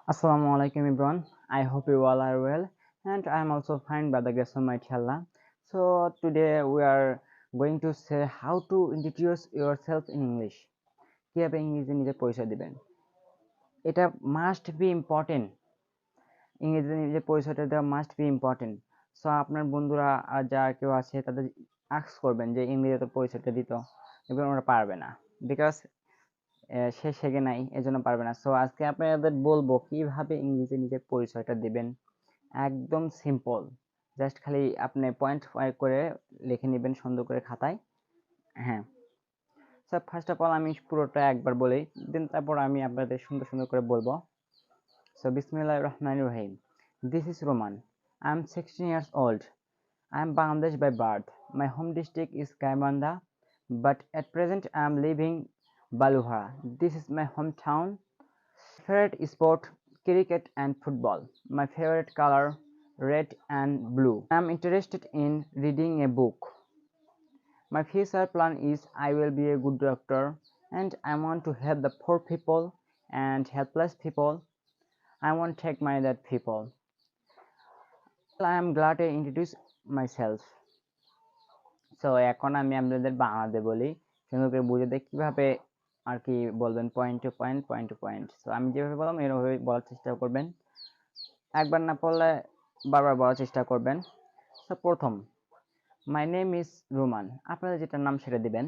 Assalamu alaikum everyone. I hope you all are well and I am also fine by the grace of Mighty Allah. So today we are going to say how to introduce yourself in English. কিভাবে ইংরেজি নিজে পরিচয় দিবেন। এটা must be important. ইংরেজি নিজে পরিচয়টা দেওয়া মাস্ট বি ইম্পর্টেন্ট। সো আপনার বন্ধুরা আর যা কেউ আছে তাদের আস্ক করবেন যে ইংরেজিতে পরিচয়টা দিত এবং ওরা পারবে না বিকজ সে শেখে নাই এজন্য পারবে না। সো আজকে আপনাদের বলবো কিভাবে ইংরেজি নিজের পরিচয়টা দিবেন। একদম সিম্পল, জাস্ট খালি আপনি পয়েন্ট করে লিখে নেবেন সুন্দর করে খাতায়। হ্যাঁ, সো ফার্স্ট অফ অল আমি পুরোটা একবার বলি, দেন তারপর আমি আপনাদের সুন্দর সুন্দর করে বলবো। সো বিসমিল্লাহির রহমানির রহিম। This is Roman. I am 16 years old. I am Bangladesh by birth. My home district is Gaimanda, but at present I am living Baluhara. This is my hometown. Favorite sport cricket and football. My favorite color red and blue. I am interested in reading a book. My future plan is I will be a good doctor and I want to help the poor people and helpless people. I want to take my that people. I am glad to introduce myself. So এখন আমি আপনাদের বাংলাতে বলি, সুন্দর করে বুঝে দেখ কিভাবে আর কি বলবেন, point to point, point to point. So আমি যেভাবে বললাম এভাবে বলার চেষ্টা করবেন, একবার না পড়লে বারবার বলার চেষ্টা করবেন। সো প্রথম, মাই নেম ইজ রোমান, আপনাদের যেটা নাম সেটা দিবেন।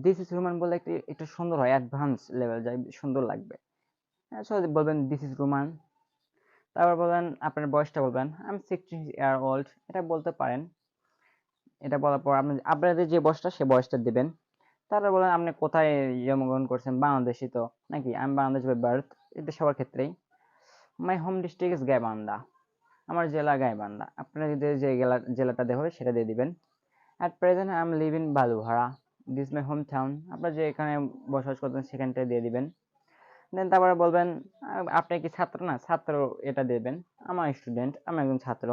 দিস ইজ রোমান বলে একটু সুন্দর হয়, অ্যাডভান্স লেভেল যায়, সুন্দর লাগবে। সো বলবেন দিস ইজ রোমান। তারপর বলবেন আপনার বয়সটা বলবেন, আই এম 16 years old, এটা বলতে পারেন। এটা বলার পর আপনাদের যে বয়সটা সে বয়সটা দিবেন। তারপর বলেন আপনি কোথায় জন্মগ্রহণ করছেন, বাংলাদেশি তো নাকি, আমি বাংলাদেশ বাই বার্থ, এটা সবার ক্ষেত্রেই। My home district is Gaibandha, আমার জেলা গাইবান্ধা, আপনার যে জেলাটা দেওয়া হবে সেটা দিয়ে দিবেন। At present I am live in Baluvara, this my home town, আপনার যে এখানে বসবাস করতেন সেখানটা দিয়ে দিবেন। দেন তারপরে বলবেন আপনি কি ছাত্র, না ছাত্র এটা দেবেন, আমার স্টুডেন্ট, আমি একজন ছাত্র।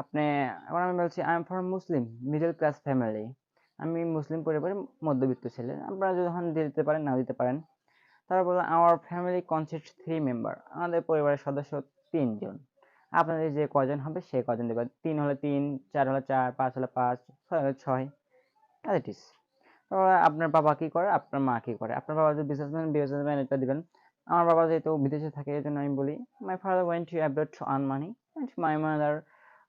আপনি, এখন আমি বলছি I am from Muslim middle class family, আমি মুসলিম পরিবারের মধ্যবিত্ত ছেলে, আপনারা যখন দিতে পারেন না দিতে পারেন। তারপর বললাম আওয়ার ফ্যামিলি কনসিস্ট 3 মেম্বার, আমাদের পরিবারের সদস্য 3 জন। আপনাদের যে কজন হবে সে কজন দেবেন, 3 হলে 3, 4 হলে 4, 5 হলে 5, 6 হলে 6, অ্যাজ ইট ইজ। তারপর আপনার বাবা কি করে, আপনার মা কি করে, আপনার বাবা যদি বিজনেসম্যান এটা দিবেন। আমার বাবা যেহেতু বিদেশে থাকে এই জন্য আমি বলি my father went to abroad to earn money and my mother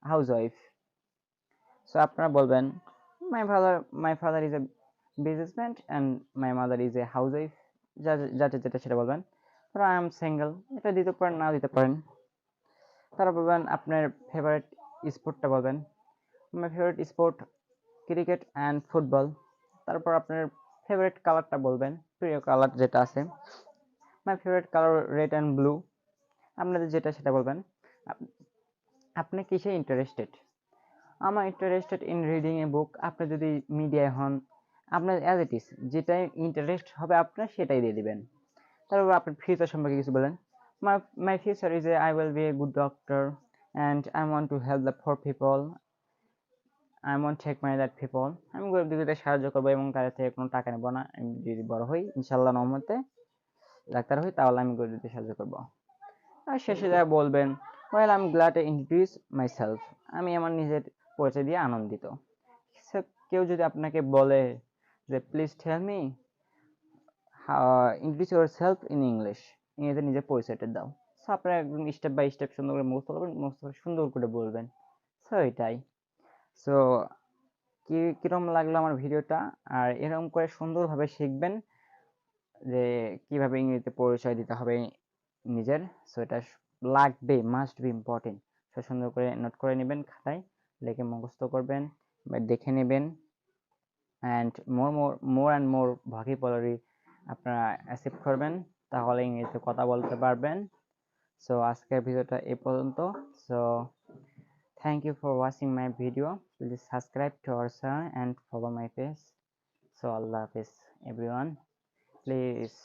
house wife. So আপনারা বলবেন my father is a businessman and my mother is a house wife, যাতে যেটা সেটা বলবেন। তারপর আই এম সিঙ্গেল, এটা দিতে পারেন না দিতে পারেন। তারপর বলবেন আপনার ফেভারিট স্পোর্টটা বলবেন, my favourite sport cricket and football. তারপর আপনার ফেভারিট কালারটা বলবেন, প্রিয় কালার যেটা আছে, my favourite colour red and blue, আপনাদের যেটা সেটা বলবেন। আপনি কিসে ইন্টারেস্টেড, আমার ইন্টারেস্টেড ইন রিডিং এ বুক, আপনি যদি মিডিয়ায় হন আপনার অ্যাজ ইট ইজ যেটাই ইন্টারেস্ট হবে আপনার সেটাই দিয়ে দিবেন। তারপর আপনার ফিউচার সম্পর্কে কিছু বলেন, my future is a I will be a good doctor and I want to help the poor people, I want take my that people, আমি গরিব দুঃখীদের সাহায্য করবো এবং তাদের থেকে কোনো টাকা নেবো না। আমি যদি বড় হই ইনশাল্লাহ রহমতে ডাক্তার হই তাহলে আমি গরিবদের সাহায্য করবো। আর শেষে যা বলবেন, well I am glad to introduce my self, আমি আমার নিজের পরিচয় দিয়ে আনন্দিত। কেউ যদি আপনাকে বলে যে please tell me introduce yourself in English, ইংরেজিতে নিজের পরিচয়টা দাও। সো আপনারা একদম স্টেপ বাই স্টেপ সুন্দর করে মুখস্থ করবেন, মুখস্থ করে সুন্দর করে বলবেন। সো এটাই। সো কিরকম লাগলো আমার ভিডিওটা, আর এরকম করে সুন্দরভাবে শিখবেন যে কিভাবে ইংরেজিতে পরিচয় দিতে হবে নিজের। সো এটা লাগবে, মাস্ট বি ইম্পর্টেন্ট। সো সুন্দর করে নোট করে নেবেন, খাতায় লিখে মুখস্থ করবেন বা দেখে নেবেন। And more and more vocabulary আপনারা অ্যাচিভ করবেন, তাহলে ইংরেজিতে কথা বলতে পারবেন। সো আজকের ভিডিওটা এই পর্যন্ত। So thank you for watching my video. Please subscribe to our channel and follow my page. So Allah Hafiz everyone. Please